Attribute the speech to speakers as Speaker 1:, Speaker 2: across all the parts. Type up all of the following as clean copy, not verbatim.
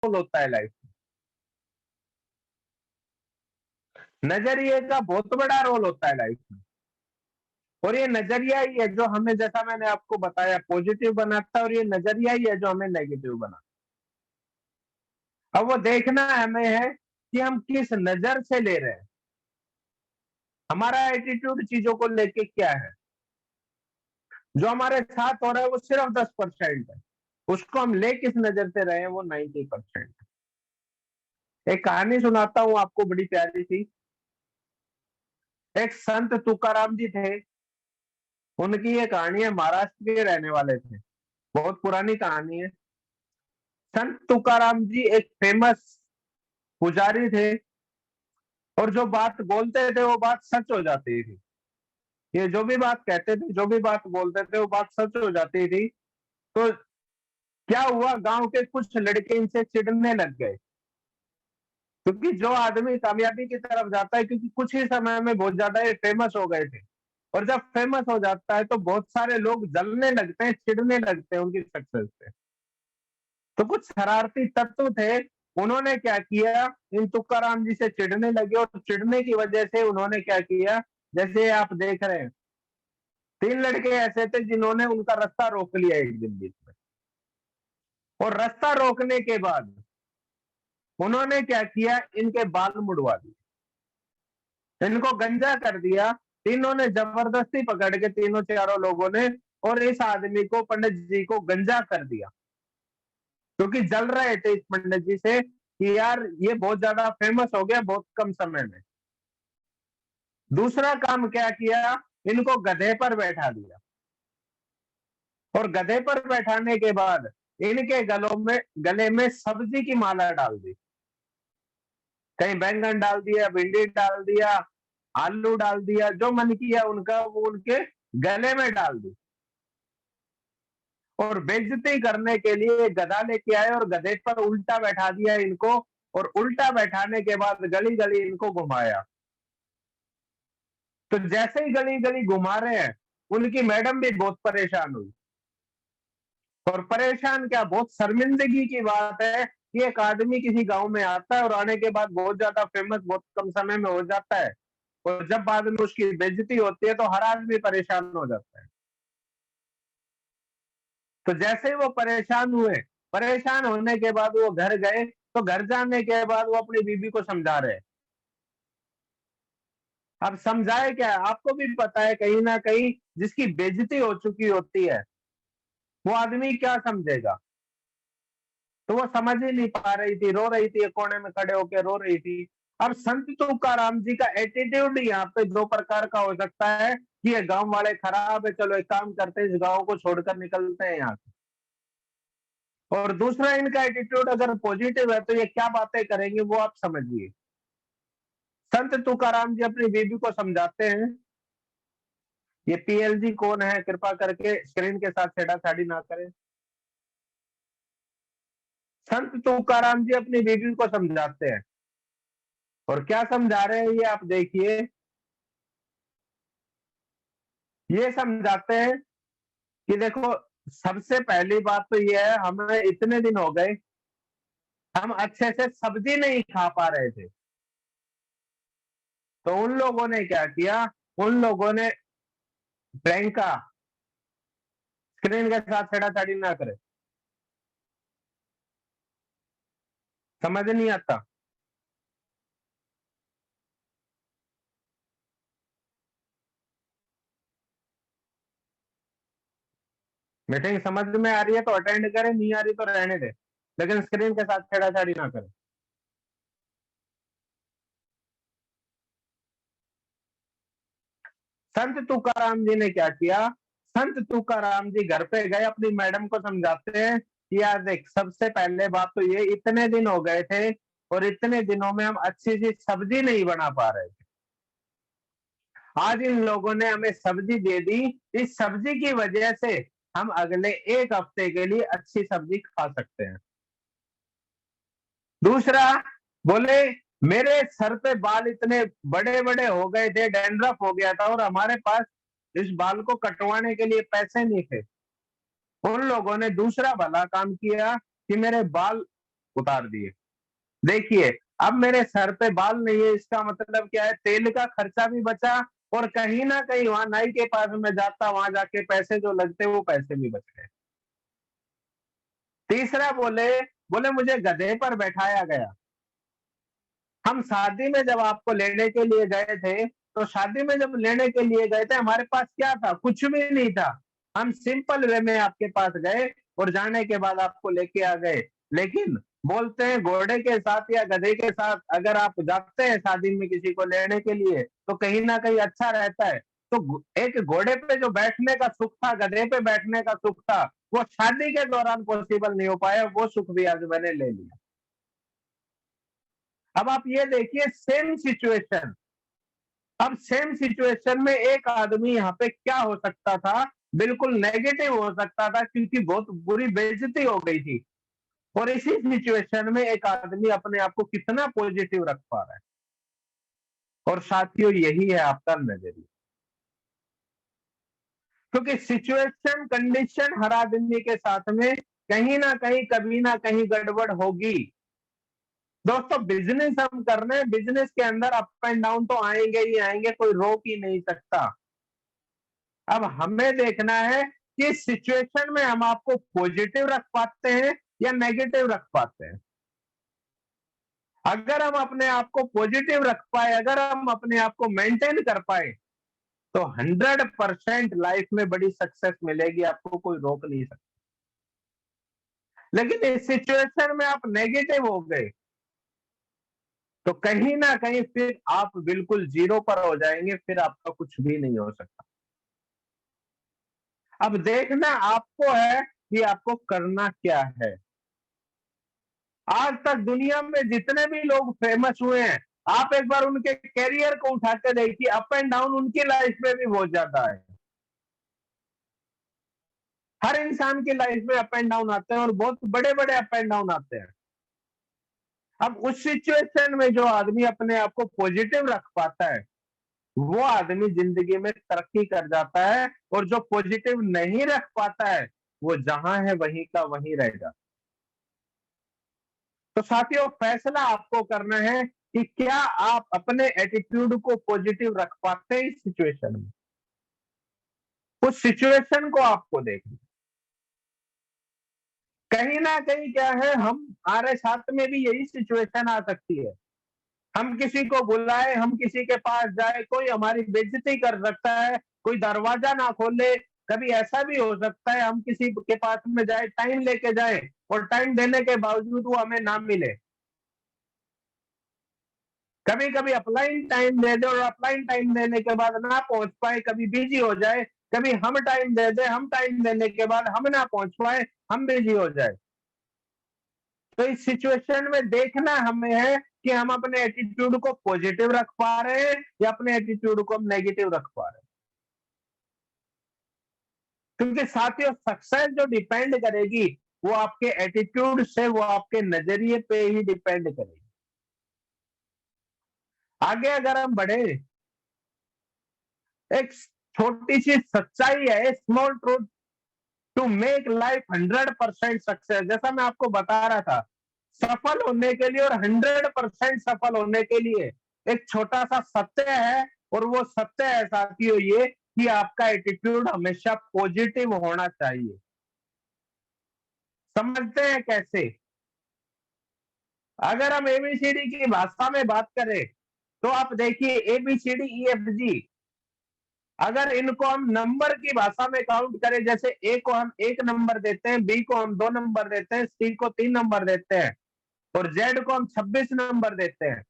Speaker 1: Role होता है life में, नजरिए का बहुत बड़ा रोल होता है लाइफ में। और ये नजरिया ही है जो हमें, जैसा मैंने आपको बताया, पॉजिटिव बनाता है, और ये नजरिया ही है जो हमें नेगेटिव बनाता है। अब वो देखना हमें है कि हम किस नजर से ले रहे हैं, हमारा एटीट्यूड चीजों को लेके क्या है। जो हमारे साथ हो रहा है वो सिर्फ 10% है, उसको हम ले किस नजर से रहे हैं वो 90%। एक कहानी सुनाता हूँ आपको, बड़ी प्यारी सी। एक संत तुकाराम जी थे, उनकी ये कहानी है, महाराष्ट्र के रहने वाले थे, बहुत पुरानी कहानी है। संत तुकाराम जी एक फेमस पुजारी थे, और जो बात बोलते थे वो बात सच हो जाती थी। ये जो भी बात कहते थे, जो भी बात बोलते थे, वो बात सच हो जाती थी। तो क्या हुआ, गांव के कुछ लड़के इनसे चिढ़ने लग गए, क्योंकि जो आदमी कामयाबी की तरफ जाता है, क्योंकि कुछ ही समय में बहुत ज्यादा ये फेमस हो गए थे, और जब फेमस हो जाता है तो बहुत सारे लोग जलने लगते हैं, चिढ़ने लगते हैं उनकी सक्सेस से। तो कुछ शरारती तत्व थे, उन्होंने क्या किया, इन तुकाराम जी से चिढ़ने लगे, और चिढ़ने की वजह से उन्होंने क्या किया, जैसे आप देख रहे हैं, 3 लड़के ऐसे थे जिन्होंने उनका रास्ता रोक लिया एक दिन बीच में। और रास्ता रोकने के बाद उन्होंने क्या किया, इनके बाल मुड़वा दिए, इनको गंजा कर दिया। तीनों ने जबरदस्ती पकड़ के, तीनों चारों लोगों ने, और इस आदमी को, पंडित जी को गंजा कर दिया, क्योंकि जल रहे थे इस पंडित जी से कि यार ये बहुत ज्यादा फेमस हो गया बहुत कम समय में। दूसरा काम क्या किया, इनको गधे पर बैठा दिया, और गधे पर बैठाने के बाद इनके गले में सब्जी की माला डाल दी। कहीं बैंगन डाल दिया, भिंडी डाल दिया, आलू डाल दिया, जो मन किया उनका वो उनके गले में डाल दी। और बेइज्जती करने के लिए गधा लेके आए और गधे पर उल्टा बैठा दिया इनको, और उल्टा बैठाने के बाद गली गली इनको घुमाया। तो जैसे ही गली गली घुमा रहे हैं, उनकी मैडम भी बहुत परेशान हुई। और परेशान क्या, बहुत शर्मिंदगी की बात है कि एक आदमी किसी गांव में आता है और आने के बाद बहुत ज्यादा फेमस बहुत कम समय में हो जाता है, और जब बाद में उसकी बेइज्जती होती है तो हर आदमी परेशान हो जाता है। तो जैसे ही वो परेशान हुए, परेशान होने के बाद वो घर गए, तो घर जाने के बाद वो अपनी बीबी को समझा रहे। अब समझाए क्या, आपको भी पता है कहीं ना कहीं जिसकी बेइज्जती हो चुकी होती है वो आदमी क्या समझेगा। तो वो समझ ही नहीं पा रही थी, रो रही थी, एक कोने में खड़े होकर रो रही थी। अब संत तुकाराम जी का एटीट्यूड यहाँ पे 2 प्रकार का हो सकता है कि ये गांव वाले खराब है, चलो एक काम करते हैं, इस गांव को छोड़कर निकलते हैं यहाँ से। और दूसरा, इनका एटीट्यूड अगर पॉजिटिव है तो ये क्या बातें करेंगे वो आप समझिए। संत तुकाराम जी अपनी बीबी को समझाते हैं, ये पीएलजी कौन है, कृपा करके स्क्रीन के साथ छेड़ाछाड़ी ना करें। संत तुकाराम जी अपनी बीबी को समझाते हैं, और क्या समझा रहे हैं ये आप देखिए। ये समझाते हैं कि देखो, सबसे पहली बात तो ये है, हमें इतने दिन हो गए हम अच्छे से सब्जी नहीं खा पा रहे थे। तो उन लोगों ने क्या किया, उन लोगों ने, प्रियंका स्क्रीन के साथ छेड़ाछाड़ी ना करे, समझ नहीं आता। मीटिंग समझ में आ रही है तो अटेंड करें, नहीं आ रही तो रहने दे, लेकिन स्क्रीन के साथ छेड़ाछाड़ी ना करें। संत तुकाराम जी ने क्या किया, संत तुकाराम जी घर पे गए, अपनी मैडम को समझाते हैं कि यार देख, सबसे पहले बात तो ये, इतने दिन हो गए थे और इतने दिनों में हम अच्छी सी सब्जी नहीं बना पा रहे थे, आज इन लोगों ने हमें सब्जी दे दी, इस सब्जी की वजह से हम अगले 1 हफ्ते के लिए अच्छी सब्जी खा सकते हैं। दूसरा, बोले मेरे सर पे बाल इतने बड़े बड़े हो गए थे, डैंड्रफ हो गया था, और हमारे पास इस बाल को कटवाने के लिए पैसे नहीं थे। उन लोगों ने दूसरा भला काम किया कि मेरे बाल उतार दिए। देखिए अब मेरे सर पे बाल नहीं है, इसका मतलब क्या है, तेल का खर्चा भी बचा और कहीं ना कहीं वहां नाई के पास में जाता, वहां जाके पैसे जो लगते वो पैसे भी बच गए। तीसरा बोले बोले मुझे गधे पर बैठाया गया। हम शादी में जब आपको लेने के लिए गए थे, तो शादी में जब लेने के लिए गए थे हमारे पास क्या था, कुछ भी नहीं था। हम सिंपल वे में आपके पास गए और जाने के बाद आपको लेके आ गए। लेकिन बोलते हैं घोड़े के साथ या गधे के साथ अगर आप जाते हैं शादी में किसी को लेने के लिए तो कहीं ना कहीं अच्छा रहता है। तो एक घोड़े पे जो बैठने का सुख था, गधे पे बैठने का सुख था, वो शादी के दौरान पॉसिबल नहीं हो पाया, वो सुख भी आज मैंने ले लिया। अब आप ये देखिए सेम सिचुएशन, अब सेम सिचुएशन में एक आदमी यहाँ पे क्या हो सकता था, बिल्कुल नेगेटिव हो सकता था क्योंकि बहुत बुरी बेइज्जती हो गई थी। और इसी सिचुएशन में एक आदमी अपने आप को कितना पॉजिटिव रख पा रहा है। और साथियों यही है आपका नजरिया, क्योंकि सिचुएशन कंडीशन हर आदमी के साथ में कहीं ना कहीं कभी ना कहीं गड़बड़ होगी। दोस्तों बिजनेस हम कर रहे हैं, बिजनेस के अंदर अप एंड डाउन तो आएंगे ही आएंगे, कोई रोक ही नहीं सकता। अब हमें देखना है कि सिचुएशन में हम आपको पॉजिटिव रख पाते हैं या नेगेटिव रख पाते हैं। अगर हम अपने आप को पॉजिटिव रख पाए, अगर हम अपने आप को मेंटेन कर पाए, तो 100% लाइफ में बड़ी सक्सेस मिलेगी, आपको कोई रोक नहीं सकता। लेकिन इस सिचुएशन में आप नेगेटिव हो गए तो कहीं ना कहीं फिर आप बिल्कुल जीरो पर हो जाएंगे, फिर आपका कुछ भी नहीं हो सकता। अब देखना आपको है कि आपको करना क्या है। आज तक दुनिया में जितने भी लोग फेमस हुए हैं, आप एक बार उनके कैरियर को उठा के देखिए, अप एंड डाउन उनकी लाइफ में भी बहुत ज्यादा है। हर इंसान की लाइफ में अप एंड डाउन आते हैं और बहुत बड़े बड़े अप एंड डाउन आते हैं। अब उस सिचुएशन में जो आदमी अपने आप को पॉजिटिव रख पाता है, वो आदमी जिंदगी में तरक्की कर जाता है, और जो पॉजिटिव नहीं रख पाता है वो जहां है वहीं का वहीं रह जाता है। तो साथियों फैसला आपको करना है कि क्या आप अपने एटीट्यूड को पॉजिटिव रख पाते हैं इस सिचुएशन में। उस सिचुएशन को आपको देखना, कहीं ना कहीं क्या है, हमारे साथ में भी यही सिचुएशन आ सकती है। हम किसी को बुलाए, हम किसी के पास जाए, कोई हमारी बेइज्जती कर सकता है, कोई दरवाजा ना खोले। कभी ऐसा भी हो सकता है हम किसी के पास में जाए, टाइम लेके जाए और टाइम देने के बावजूद वो हमें ना मिले। कभी कभी अपलाइन टाइम दे दे और अपलाइन टाइम देने के बाद ना पहुंच पाए, कभी बिजी हो जाए। कभी हम टाइम दे दे, हम टाइम देने के बाद हम ना पहुंच पाए, हम बिजी हो जाए। तो इस सिचुएशन में देखना हमें है कि हम अपने एटीट्यूड को पॉजिटिव रख पा रहे हैं या अपने एटीट्यूड को हम नेगेटिव रख पा रहे हैं। क्योंकि साथियों सक्सेस जो डिपेंड करेगी वो आपके एटीट्यूड से, वो आपके नजरिए पे ही डिपेंड करेगी। आगे अगर हम बढ़े, एक छोटी सी सच्चाई है, small truth to make life 100% success. जैसा मैं आपको बता रहा था, सफल होने के लिए और 100% सफल होने के लिए एक छोटा सा सत्य है, और वो सत्य है साथियों ये कि आपका एटीट्यूड हमेशा पॉजिटिव होना चाहिए। समझते हैं कैसे? अगर हम एबीसीडी की भाषा में बात करें तो आप देखिए एबीसीडी ईएफजी, अगर इनको हम नंबर की भाषा में काउंट करें, जैसे ए को हम 1 नंबर देते हैं, बी को हम 2 नंबर देते हैं, सी को 3 नंबर देते हैं और जेड को हम 26 नंबर देते हैं।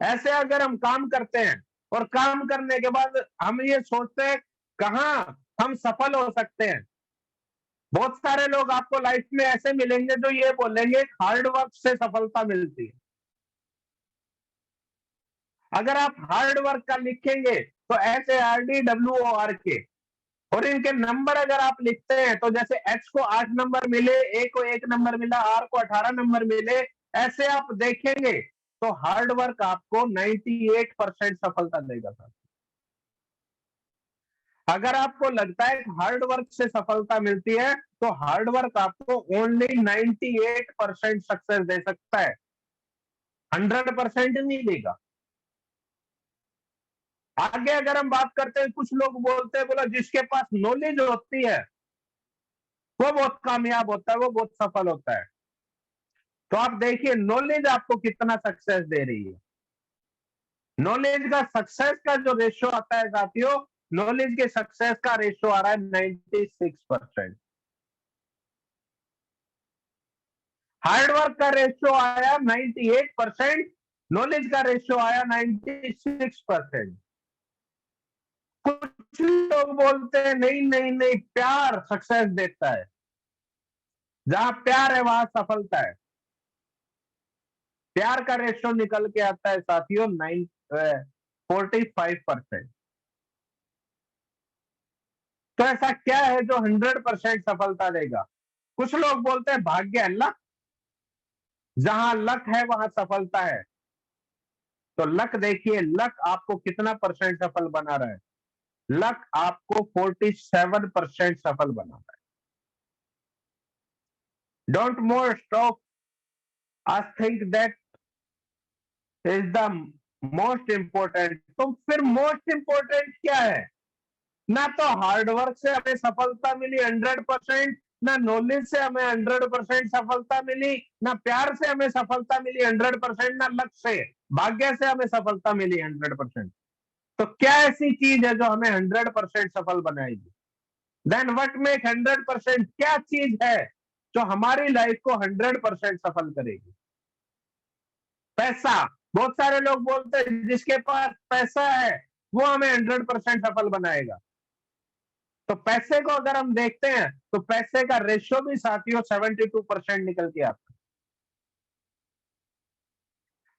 Speaker 1: ऐसे अगर हम काम करते हैं और काम करने के बाद हम ये सोचते हैं कहां हम सफल हो सकते हैं, बहुत सारे लोग आपको लाइफ में ऐसे मिलेंगे जो ये बोलेंगे हार्ड वर्क से सफलता मिलती है। अगर आप हार्ड वर्क का लिखेंगे तो HARDWORK, और इनके नंबर अगर आप लिखते हैं तो जैसे H को 8 नंबर मिले, A को 1 नंबर मिला, R को 18 नंबर मिले, ऐसे आप देखेंगे तो हार्ड वर्क आपको 98% सफलता देगा। अगर आपको लगता है हार्ड वर्क से सफलता मिलती है, तो हार्ड वर्क आपको ओनली 98% सक्सेस दे सकता है, 100% नहीं देगा। आगे अगर हम बात करते हैं, कुछ लोग बोलते हैं, बोला जिसके पास नॉलेज होती है वो बहुत कामयाब होता है, वो बहुत सफल होता है। तो आप देखिए नॉलेज आपको कितना सक्सेस दे रही है। नॉलेज का सक्सेस का जो रेशियो आता है साथियों, नॉलेज के सक्सेस का रेशियो आ रहा है 96%। हार्डवर्क का रेशियो आया 98%, नॉलेज का रेशियो आया 96%। कुछ लोग बोलते हैं नहीं नहीं नहीं, प्यार सक्सेस देता है, जहां प्यार है वहां सफलता है। प्यार का रेशियो निकल के आता है साथियों 45%। तो ऐसा क्या है जो 100% सफलता देगा? कुछ लोग बोलते हैं भाग्य, अल्लाह, जहां लक है वहां सफलता है। तो लक देखिए, लक आपको कितना परसेंट सफल बना रहा है? लक आपको 47% सफल बना रहा है। Don't more stop I think that is the most important. तो फिर मोस्ट इंपॉर्टेंट क्या है? ना तो हार्डवर्क से हमें सफलता मिली 100%, ना नॉलेज से हमें 100% सफलता मिली, ना प्यार से हमें सफलता मिली 100%, ना लक से, भाग्य से हमें सफलता मिली 100%। तो क्या ऐसी चीज है जो हमें 100% सफल बनाएगी? Then what make 100%? क्या चीज है जो हमारी लाइफ को 100% सफल करेगी? पैसा। बहुत सारे लोग बोलते हैं जिसके पास पैसा है वो हमें 100% सफल बनाएगा। तो पैसे को अगर हम देखते हैं तो पैसे का रेशियो भी साथियों 72% निकल के आता है।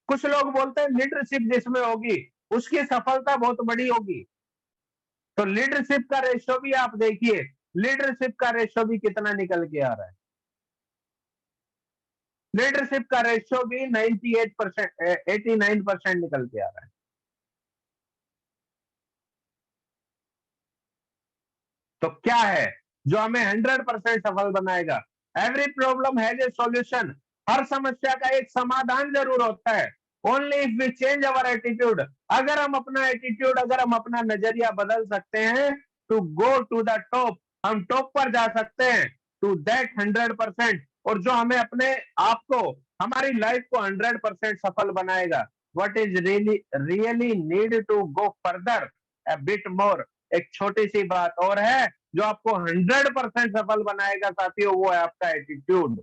Speaker 1: कुछ लोग बोलते हैं लीडरशिप जिसमें होगी उसकी सफलता बहुत बड़ी होगी। तो लीडरशिप का रेशियो भी आप देखिए, लीडरशिप का रेशियो भी कितना निकल के आ रहा है? लीडरशिप का रेशियो भी 98%, 89% निकल के आ रहा है। तो क्या है जो हमें 100% सफल बनाएगा? Every problem has a solution. हर समस्या का एक समाधान जरूर होता है। Only if we change our attitude. अगर हम अपना एटीट्यूड, अगर हम अपना नजरिया बदल सकते हैं to go to the top, हम टॉप पर जा सकते हैं टू दैट 100%। और जो हमें अपने आप को, हमारी लाइफ को 100% सफल बनाएगा। What is really really need to go further a bit more. एक छोटी सी बात और है जो आपको 100% सफल बनाएगा साथियों, वो है आपका एटीट्यूड।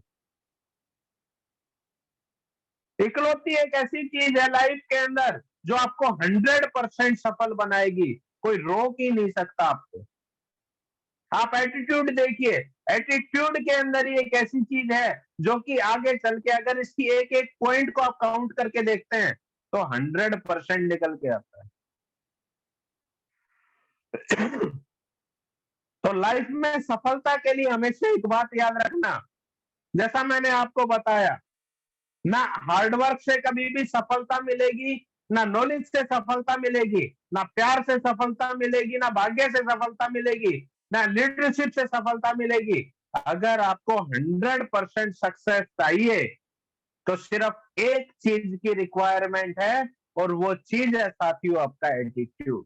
Speaker 1: इकलौती एक ऐसी चीज है लाइफ के अंदर जो आपको 100% सफल बनाएगी। कोई रोक ही नहीं सकता आपको। आप एटीट्यूड देखिए, एटीट्यूड के अंदर ही एक ऐसी चीज है जो कि आगे चल के अगर इसकी एक एक पॉइंट को आप काउंट करके देखते हैं तो 100% निकल के आता है। तो लाइफ में सफलता के लिए हमेशा एक बात याद रखना, जैसा मैंने आपको बताया, ना हार्डवर्क से कभी भी सफलता मिलेगी, ना नॉलेज से सफलता मिलेगी, ना प्यार से सफलता मिलेगी, ना भाग्य से सफलता मिलेगी, ना लीडरशिप से सफलता मिलेगी। अगर आपको 100% सक्सेस चाहिए तो सिर्फ एक चीज की रिक्वायरमेंट है, और वो चीज है साथियों आपका एटीट्यूड।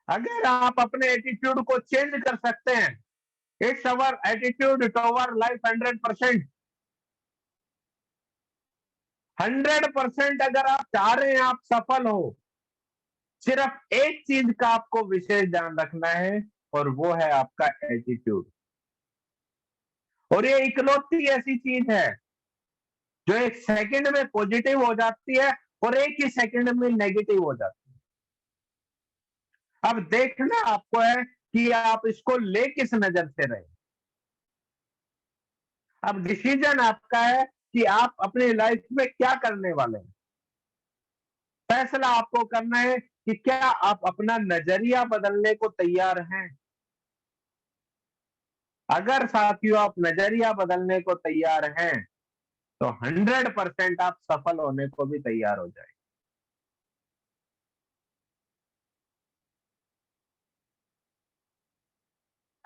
Speaker 1: अगर आप अपने एटीट्यूड को चेंज कर सकते हैं, it's our attitude toward life 100%। 100% अगर आप चाह रहे हैं आप सफल हो, सिर्फ एक चीज का आपको विशेष ध्यान रखना है, और वो है आपका एटीट्यूड। और ये इकलौती ऐसी चीज है जो एक सेकंड में पॉजिटिव हो जाती है और एक ही सेकंड में नेगेटिव हो जाती है। अब देखना आपको है कि आप इसको ले किस नजर से रहे। अब डिसीजन आपका है कि आप अपनी लाइफ में क्या करने वाले हैं। फैसला आपको करना है कि क्या आप अपना नजरिया बदलने को तैयार हैं। अगर साथियों आप नजरिया बदलने को तैयार हैं तो 100% आप सफल होने को भी तैयार हो जाए।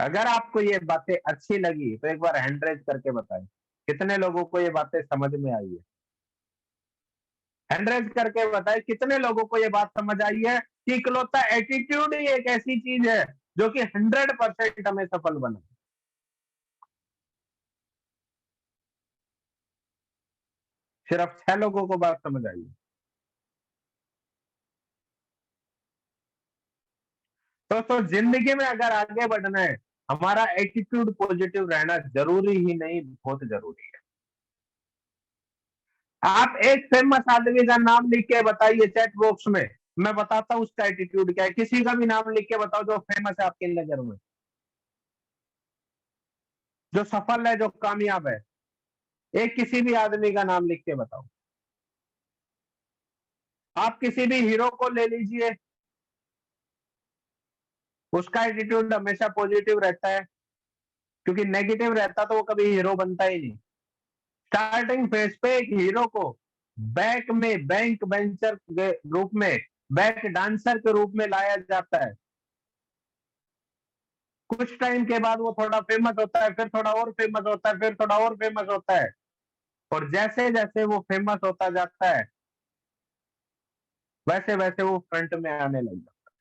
Speaker 1: अगर आपको ये बातें अच्छी लगी तो एक बार हैंड रेज करके बताएं कितने लोगों को ये बातें समझ में आई है। हैंड रेज करके बताएं कितने लोगों को ये बात समझ आई है कि इकलौता एटीट्यूड ही एक ऐसी चीज है जो कि 100% हमें सफल बनाए। सिर्फ 6 लोगों को बात समझ आई है। तो जिंदगी में अगर आगे बढ़ना है, हमारा एटीट्यूड पॉजिटिव रहना जरूरी ही नहीं, बहुत जरूरी है। आप एक फेमस आदमी का नाम लिख के बताइए चैट बॉक्स में, मैं बताता हूं उसका एटीट्यूड क्या है। किसी का भी नाम लिख के बताओ जो फेमस है आपकी नजर में, जो सफल है, जो कामयाब है। एक किसी भी आदमी का नाम लिख के बताओ। आप किसी भी हीरो को ले लीजिए, उसका एटीट्यूड हमेशा पॉजिटिव रहता है, क्योंकि नेगेटिव रहता तो वो कभी हीरो बनता ही नहीं। स्टार्टिंग फेज पे एक हीरो को बैक में बैंक बेंचर के रूप में, बैक डांसर के रूप में लाया जाता है। कुछ टाइम के बाद वो थोड़ा फेमस होता है, फिर थोड़ा और फेमस होता है, फिर थोड़ा और फेमस होता है। और जैसे जैसे वो फेमस होता जाता है वैसे वैसे वो फ्रंट में आने लग जाता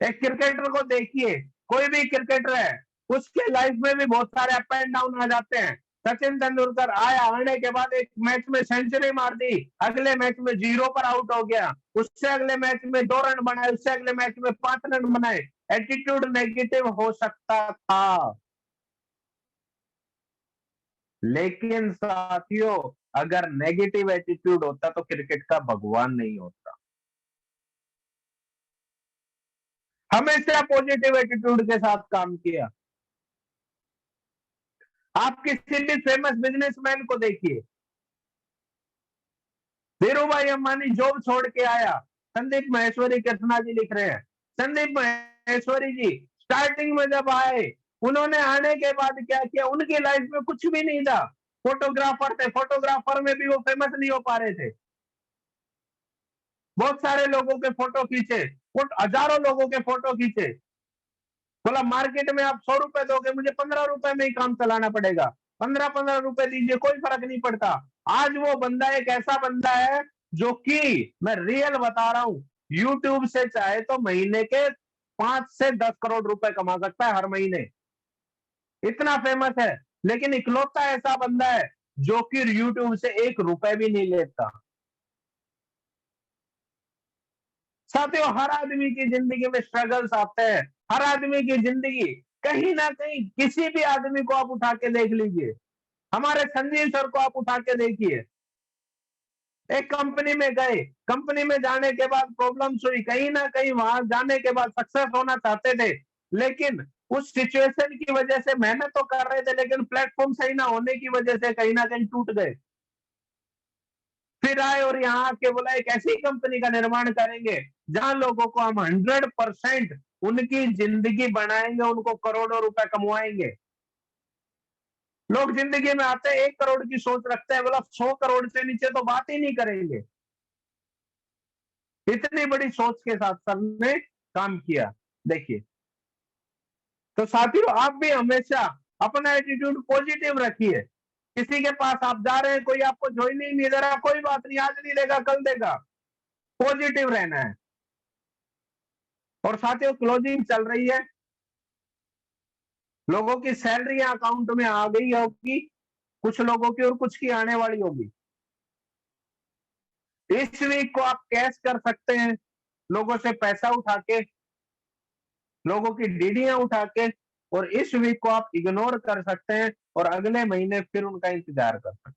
Speaker 1: है। एक क्रिकेटर को देखिए, कोई भी क्रिकेटर है, उसके लाइफ में भी बहुत सारे अप एंड डाउन आ जाते हैं। सचिन तेंदुलकर आया, आने के बाद एक मैच में सेंचुरी मार दी, अगले मैच में 0 पर आउट हो गया, उससे अगले मैच में 2 रन बनाए, उससे अगले मैच में 5 रन बनाए। एटीट्यूड नेगेटिव हो सकता था, लेकिन साथियों अगर नेगेटिव एटीट्यूड होता तो क्रिकेट का भगवान नहीं होता। हमेशा पॉजिटिव एटीट्यूड के साथ काम किया। आप किसी भी फेमस बिजनेसमैन को देखिए, धीरू भाई अंबानी जॉब छोड़ के आया, संदीप महेश्वरी कृष्णा जी लिख रहे हैं। संदीप महेश्वरी जी स्टार्टिंग में जब आए, उन्होंने आने के बाद क्या किया, उनकी लाइफ में कुछ भी नहीं था, फोटोग्राफर थे, फोटोग्राफर में भी वो फेमस नहीं हो पा रहे थे। बहुत सारे लोगों के फोटो खींचे, हजारों लोगों के फोटो खींचे, बोला मार्केट में आप 100 रुपए दोगे, मुझे 15 रुपए में ही काम चलाना पड़ेगा, 15-15 रुपए दीजिए, कोई फर्क नहीं पड़ता। आज वो बंदा एक ऐसा बंदा है जो कि मैं रियल बता रहा हूं, यूट्यूब से चाहे तो महीने के 5 से 10 करोड़ रुपए कमा सकता है हर महीने, इतना फेमस है। लेकिन इकलौता ऐसा बंदा है जो कि यूट्यूब से 1 रुपए भी नहीं लेता। साथियों हर आदमी की जिंदगी में स्ट्रगल्स आते हैं, हर आदमी की जिंदगी कहीं ना कहीं, किसी भी आदमी को आप उठा के देख लीजिए, हमारे संजीव सर को आप उठा के देखिए, एक कंपनी में गए, कंपनी में जाने के बाद प्रॉब्लम्स हुई, कहीं ना कहीं वहां जाने के बाद सक्सेस होना चाहते थे, लेकिन उस सिचुएशन की वजह से मेहनत तो कर रहे थे, लेकिन प्लेटफॉर्म सही ना होने की वजह से कहीं ना कहीं टूट गए। फिर आए और यहाँ आके बोला एक ऐसी कंपनी का निर्माण करेंगे जहां लोगों को हम 100% उनकी जिंदगी बनाएंगे, उनको करोड़ों रुपए कमवाएंगे। लोग जिंदगी में आते हैं 1 करोड़ की सोच रखते हैं, बोला 100 करोड़ से नीचे तो बात ही नहीं करेंगे। इतनी बड़ी सोच के साथ सबने काम किया। देखिए, तो साथियों आप भी हमेशा अपना एटीट्यूड पॉजिटिव रखिए। किसी के पास आप जा रहे हैं, कोई आपको ज्वाइनिंग नहीं दे रहा, कोई बात नहीं, आज नहीं देगा कल देगा, पॉजिटिव रहना है। और साथियों क्लोजिंग चल रही है, लोगों की सैलरी अकाउंट में आ गई होगी, कुछ लोगों की और कुछ की आने वाली होगी। इस वीक को आप कैश कर सकते हैं, लोगों से पैसा उठा के, लोगों की डीडीयां उठा के, और इस वीक को आप इग्नोर कर सकते हैं और अगले महीने फिर उनका इंतजार कर सकते हैं।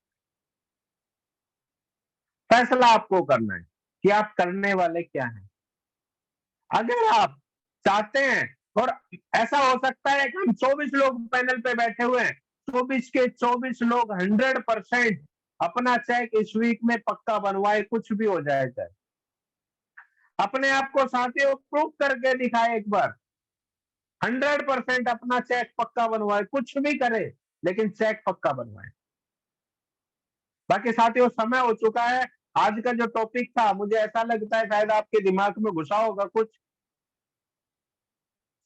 Speaker 1: फैसला आपको करना है कि आप करने वाले क्या हैं। अगर आप चाहते हैं, और ऐसा हो सकता है कि हम 24 लोग पैनल पे बैठे हुए हैं, 24 के 24 लोग 100% अपना चेक इस वीक में पक्का बनवाए, कुछ भी हो जाए चाहे। अपने आप को साथियों प्रूव करके दिखाए एक बार, 100% अपना चेक पक्का बनवाए, कुछ भी करे लेकिन चेक पक्का बनवाए। बाकी साथियों समय हो चुका है। आज का जो टॉपिक था, मुझे ऐसा लगता है शायद आपके दिमाग में घुसा होगा कुछ,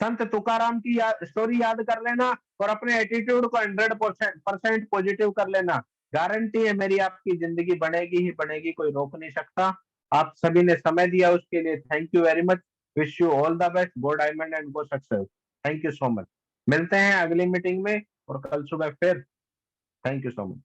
Speaker 1: संत तुकाराम की स्टोरी याद कर लेना और अपने एटीट्यूड को 100% पॉजिटिव कर लेना। गारंटी है मेरी, आपकी जिंदगी बनेगी ही बनेगी, कोई रोक नहीं सकता। आप सभी ने समय दिया उसके लिए thank you very much. Wish you all the best, go diamond and go success. Thank you so much. मिलते हैं अगली मीटिंग में और कल सुबह फिर। Thank you so much.